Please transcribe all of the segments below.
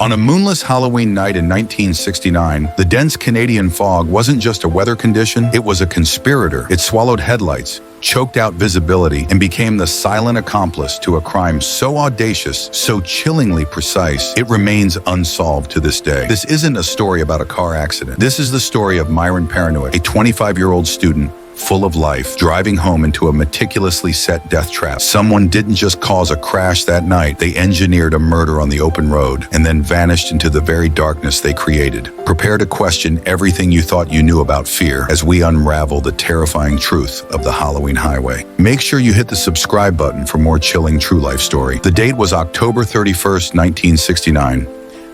On a moonless Halloween night in 1969, the dense Canadian fog wasn't just a weather condition, it was a conspirator. It swallowed headlights, choked out visibility, and became the silent accomplice to a crime so audacious, so chillingly precise, it remains unsolved to this day. This isn't a story about a car accident. This is the story of Myron Parenuik, a 25-year-old student full of life, driving home into a meticulously set death trap. Someone didn't just cause a crash that night, they engineered a murder on the open road and then vanished into the very darkness they created. Prepare to question everything you thought you knew about fear as we unravel the terrifying truth of the Halloween highway. Make sure you hit the subscribe button for more chilling true life story. The date was October 31st, 1969,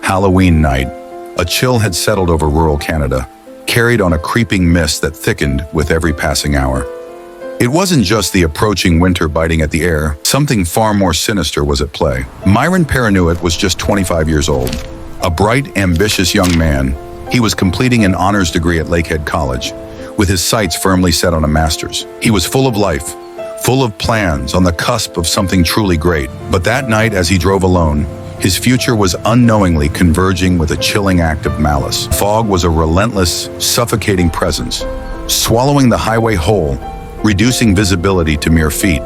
Halloween night. A chill had settled over rural Canada, carried on a creeping mist that thickened with every passing hour. It wasn't just the approaching winter biting at the air, something far more sinister was at play. Myron Parenuik was just 25 years old. A bright, ambitious young man, he was completing an honors degree at Lakehead College, with his sights firmly set on a master's. He was full of life, full of plans, on the cusp of something truly great. But that night, as he drove alone, his future was unknowingly converging with a chilling act of malice. Fog was a relentless, suffocating presence, swallowing the highway whole, reducing visibility to mere feet.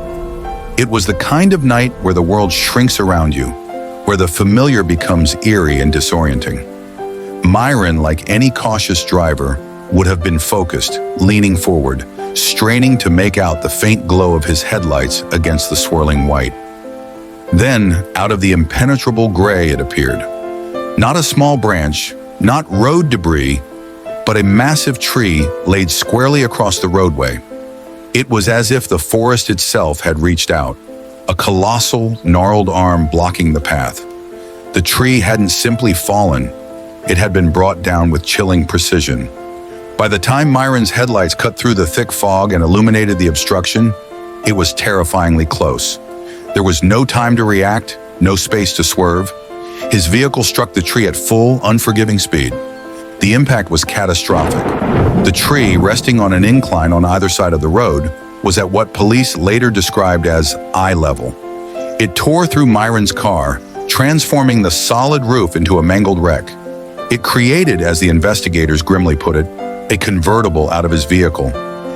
It was the kind of night where the world shrinks around you, where the familiar becomes eerie and disorienting. Myron, like any cautious driver, would have been focused, leaning forward, straining to make out the faint glow of his headlights against the swirling white. Then, out of the impenetrable gray, it appeared. Not a small branch, not road debris, but a massive tree laid squarely across the roadway. It was as if the forest itself had reached out, a colossal, gnarled arm blocking the path. The tree hadn't simply fallen, it had been brought down with chilling precision. By the time Myron's headlights cut through the thick fog and illuminated the obstruction, it was terrifyingly close. There was no time to react, no space to swerve. His vehicle struck the tree at full, unforgiving speed. The impact was catastrophic. The tree, resting on an incline on either side of the road, was at what police later described as eye level. It tore through Myron's car, transforming the solid roof into a mangled wreck. It created, as the investigators grimly put it, a convertible out of his vehicle,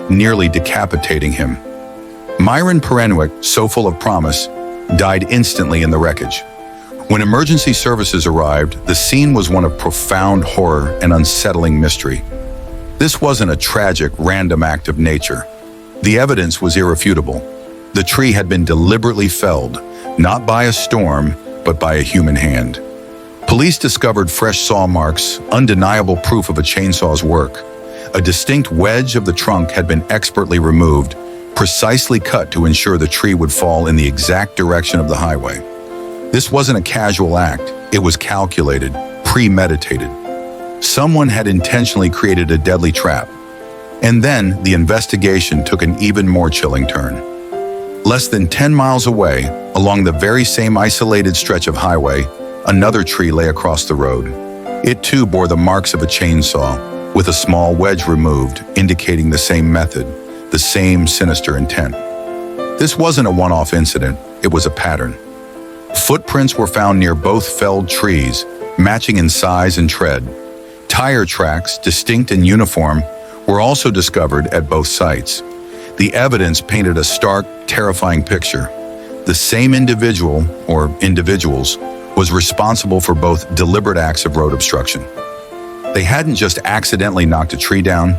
nearly decapitating him. Myron Parenuik, so full of promise, died instantly in the wreckage. When emergency services arrived, the scene was one of profound horror and unsettling mystery. This wasn't a tragic, random act of nature. The evidence was irrefutable. The tree had been deliberately felled, not by a storm, but by a human hand. Police discovered fresh saw marks, undeniable proof of a chainsaw's work. A distinct wedge of the trunk had been expertly removed, precisely cut to ensure the tree would fall in the exact direction of the highway. This wasn't a casual act, it was calculated, premeditated. Someone had intentionally created a deadly trap. And then the investigation took an even more chilling turn. Less than 10 miles away, along the very same isolated stretch of highway, another tree lay across the road. It too bore the marks of a chainsaw, with a small wedge removed, indicating the same method, the same sinister intent. This wasn't a one-off incident, it was a pattern. Footprints were found near both felled trees, matching in size and tread. Tire tracks, distinct and uniform, were also discovered at both sites. The evidence painted a stark, terrifying picture. The same individual, or individuals, was responsible for both deliberate acts of road obstruction. They hadn't just accidentally knocked a tree down,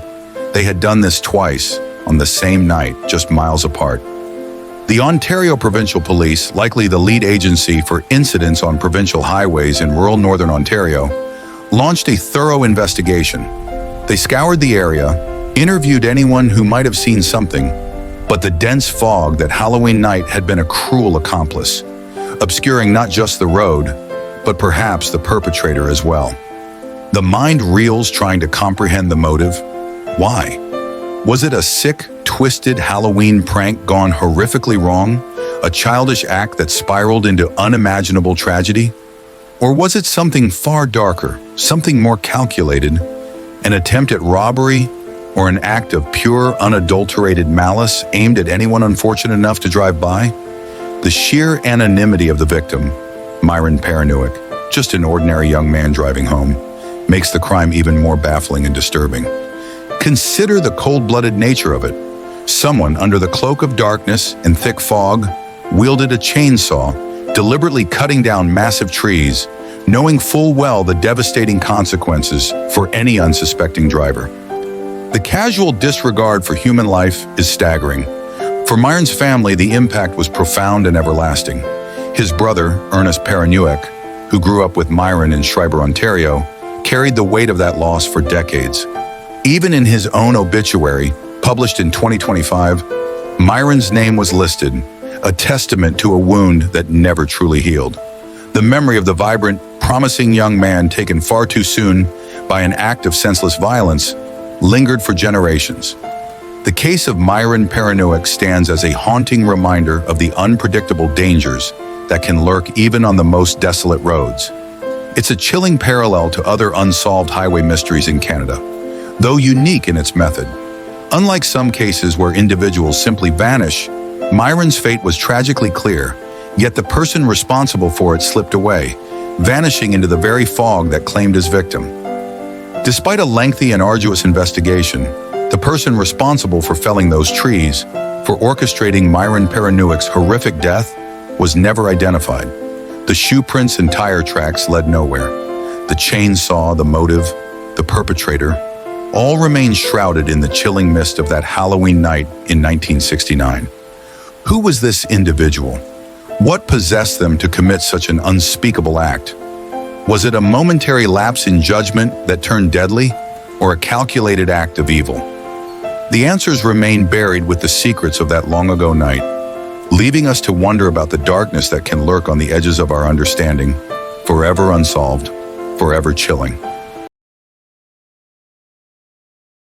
they had done this twice, on the same night, just miles apart. The Ontario Provincial Police, likely the lead agency for incidents on provincial highways in rural northern Ontario, launched a thorough investigation. They scoured the area, interviewed anyone who might have seen something, but the dense fog that Halloween night had been a cruel accomplice, obscuring not just the road, but perhaps the perpetrator as well. The mind reels trying to comprehend the motive. Why? Was it a sick, twisted Halloween prank gone horrifically wrong? A childish act that spiraled into unimaginable tragedy? Or was it something far darker, something more calculated, an attempt at robbery, or an act of pure, unadulterated malice aimed at anyone unfortunate enough to drive by? The sheer anonymity of the victim, Myron Parenuik, just an ordinary young man driving home, makes the crime even more baffling and disturbing. Consider the cold-blooded nature of it. Someone under the cloak of darkness and thick fog wielded a chainsaw, deliberately cutting down massive trees, knowing full well the devastating consequences for any unsuspecting driver. The casual disregard for human life is staggering. For Myron's family, the impact was profound and everlasting. His brother, Ernest Parenuik, who grew up with Myron in Schreiber, Ontario, carried the weight of that loss for decades. Even in his own obituary, published in 2025, Myron's name was listed, a testament to a wound that never truly healed. The memory of the vibrant, promising young man taken far too soon by an act of senseless violence lingered for generations. The case of Myron Parenuik stands as a haunting reminder of the unpredictable dangers that can lurk even on the most desolate roads. It's a chilling parallel to other unsolved highway mysteries in Canada, though unique in its method. Unlike some cases where individuals simply vanish, Myron's fate was tragically clear, yet the person responsible for it slipped away, vanishing into the very fog that claimed his victim. Despite a lengthy and arduous investigation, the person responsible for felling those trees, for orchestrating Myron Parenuik's horrific death, was never identified. The shoe prints and tire tracks led nowhere. The chainsaw, the motive, the perpetrator, all remain shrouded in the chilling mist of that Halloween night in 1969. Who was this individual? What possessed them to commit such an unspeakable act? Was it a momentary lapse in judgment that turned deadly, or a calculated act of evil? The answers remain buried with the secrets of that long-ago night, leaving us to wonder about the darkness that can lurk on the edges of our understanding, forever unsolved, forever chilling.